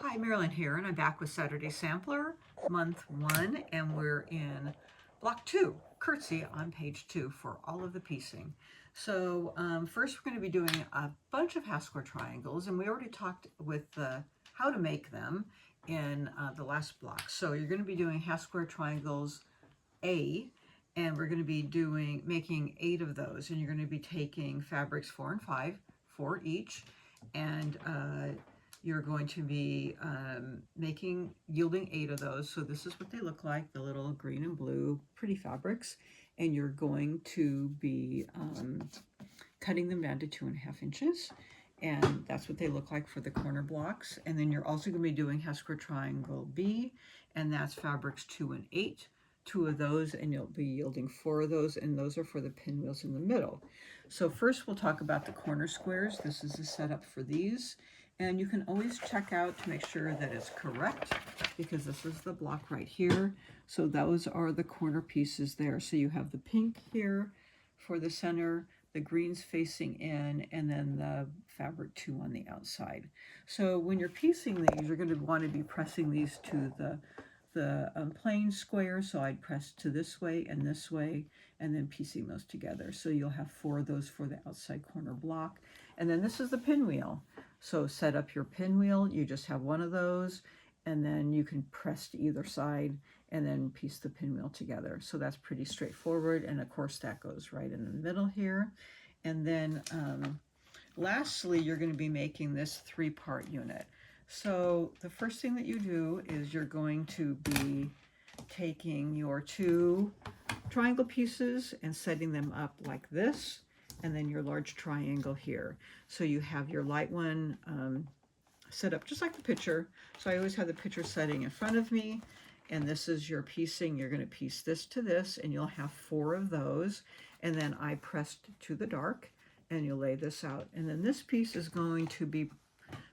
Hi, Marilyn here, and I'm back with Saturday Sampler, month 1, and we're in block 2, Curtsy, on page 2 for all of the piecing. So first we're going to be doing a bunch of half square triangles, and we already talked with how to make them in the last block. So you're going to be doing half square triangles A, and we're going to be making 8 of those, and you're going to be taking fabrics 4 and 5, 4 each, and you're going to be yielding 8 of those. So this is what they look like, the little green and blue pretty fabrics. And you're going to be cutting them down to 2.5 inches. And that's what they look like for the corner blocks. And then you're also going to be doing half square triangle B, and that's fabrics 2 and 8. 2 of those, and you'll be yielding 4 of those, and those are for the pinwheels in the middle. So first we'll talk about the corner squares. This is the setup for these. And you can always check out to make sure that it's correct, because this is the block right here. So those are the corner pieces there. So you have the pink here for the center, the greens facing in, and then the fabric 2 on the outside. So when you're piecing these, you're going to want to be pressing these to the plain square. So I'd press to this way, and then piecing those together. So you'll have 4 of those for the outside corner block. And then this is the pinwheel. So set up your pinwheel, you just have 1 of those, and then you can press to either side and then piece the pinwheel together. So that's pretty straightforward, and of course that goes right in the middle here. And then lastly, you're going to be making this 3-part unit. So the first thing that you do is you're going to be taking your 2 triangle pieces and setting them up like this, and then your large triangle here. So you have your light one set up just like the picture. So I always have the picture setting in front of me, and this is your piecing. You're going to piece this to this, and you'll have 4 of those. And then I pressed to the dark, and you'll lay this out. And then this piece is going to be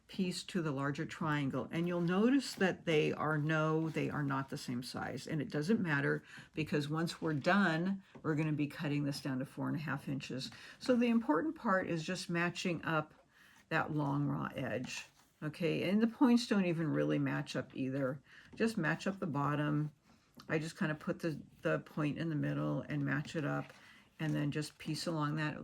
piece to the larger triangle, and you'll notice that they are not the same size, and it doesn't matter, because once we're done, we're going to be cutting this down to 4.5 inches. So the important part is just matching up that long raw edge. Okay, and the points don't even really match up either. Just match up the bottom. I just kind of put the point in the middle and match it up, and then just piece along that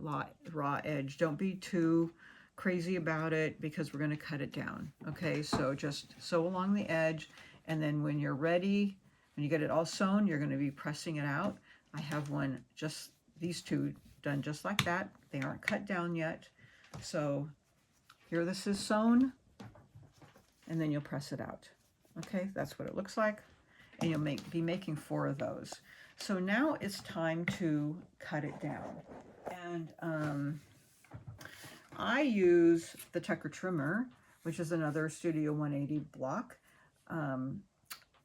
raw edge. Don't be too crazy about it, because we're going to cut it down. Okay, so just sew along the edge, and then when you're ready, when you get it all sewn, you're going to be pressing it out. I have one, just these 2 done just like that. They aren't cut down yet. So here this is sewn, and then you'll press it out. Okay, that's what it looks like, and you'll be making 4 of those. So now it's time to cut it down, and I use the Tucker trimmer, which is another Studio 180 block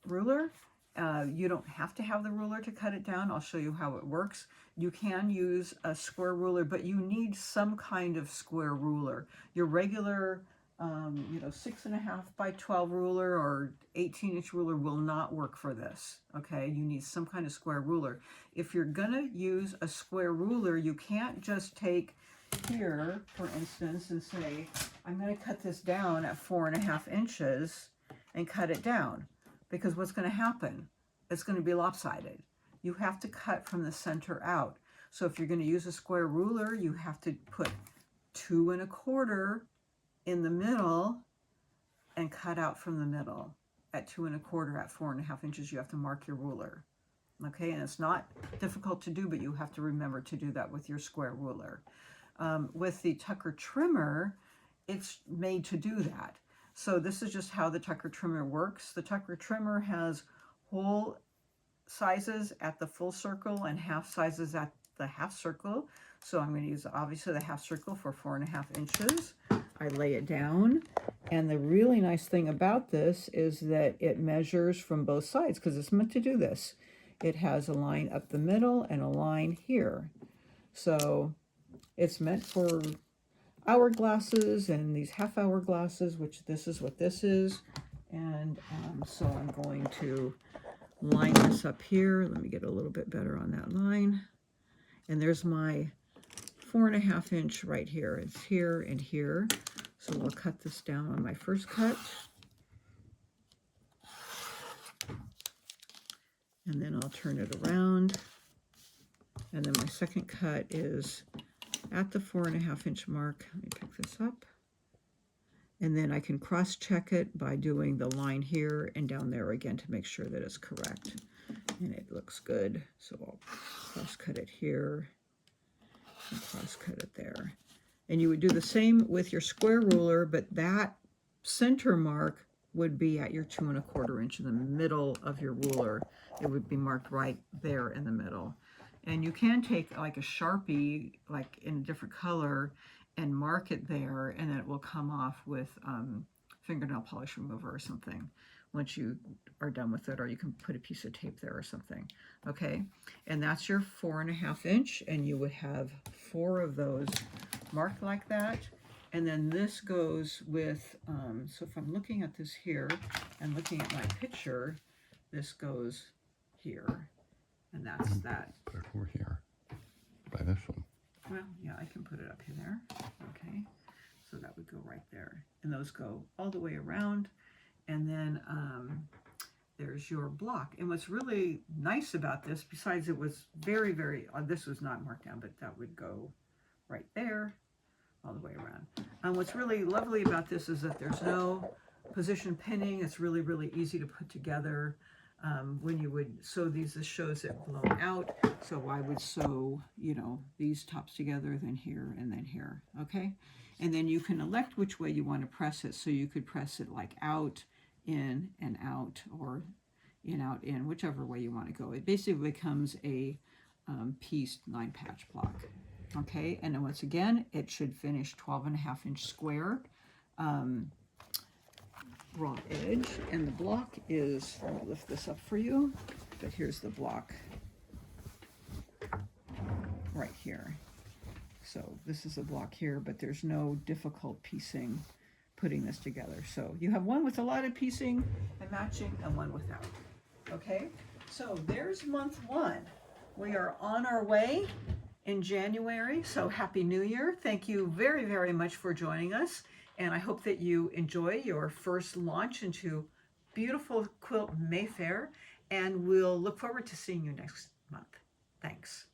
ruler. You don't have to have the ruler to cut it down. I'll show you how it works. You can use a square ruler, but you need some kind of square ruler. Your regular 6.5 by 12 ruler or 18-inch ruler will not work for this. Okay, you need some kind of square ruler. If you're gonna use a square ruler, you can't just take here, for instance, and say, I'm going to cut this down at 4.5 inches and cut it down, because what's going to happen? It's going to be lopsided. You have to cut from the center out. So if you're going to use a square ruler, you have to put 2.25 in the middle and cut out from the middle at 2.25 at 4.5 inches. You have to mark your ruler. Okay, and it's not difficult to do, but you have to remember to do that with your square ruler. With the Tucker trimmer, it's made to do that. So this is just how the Tucker trimmer works. The Tucker trimmer has whole sizes at the full circle and half sizes at the half circle. So I'm going to use obviously the half circle for 4.5 inches. I lay it down, and the really nice thing about this is that it measures from both sides, because it's meant to do this. It has a line up the middle and a line here. So it's meant for hourglasses and these half-hour glasses, which this is what this is. And so I'm going to line this up here. Let me get a little bit better on that line. And there's my 4.5 inch right here. It's here and here. So I'll cut this down on my first cut. and then I'll turn it around. And then my second cut is at the 4.5 inch mark. Let me pick this up. And then I can cross-check it by doing the line here and down there again to make sure that it's correct. And it looks good. So I'll cross-cut it here and cross-cut it there. And you would do the same with your square ruler, but that center mark would be at your 2 1/4 inch in the middle of your ruler. It would be marked right there in the middle. And you can take like a Sharpie, like in a different color, and mark it there, and then it will come off with fingernail polish remover or something once you are done with it, or you can put a piece of tape there or something. Okay, and that's your 4.5 inch, and you would have 4 of those marked like that. And then this goes with, so if I'm looking at this here and looking at my picture, this goes here, and that's that. Put it over here by this one. Well, yeah, I can put it up here. Okay, so that would go right there. And those go all the way around. And then there's your block. And what's really nice about this, besides it was very, very, this was not marked down, but that would go right there, all the way around. And what's really lovely about this is that there's no position pinning. It's really, really easy to put together. When you would sew these, this shows it blown out. So I would sew, you know, these tops together, then here, and then here, okay? And then you can elect which way you want to press it. So you could press it like out, in, and out, or in, out, in, whichever way you want to go. It basically becomes a pieced 9-patch block, okay? And then once again, it should finish 12.5 inch square. Raw edge, and the block is, let me lift this up for you, but here's the block right here. So this is a block here, but there's no difficult piecing putting this together. So you have one with a lot of piecing and matching and one without. Okay, so there's month 1. We are on our way in January, so Happy New Year. Thank you very, very much for joining us. And I hope that you enjoy your first launch into beautiful quilt Mayfair, and we'll look forward to seeing you next month. Thanks.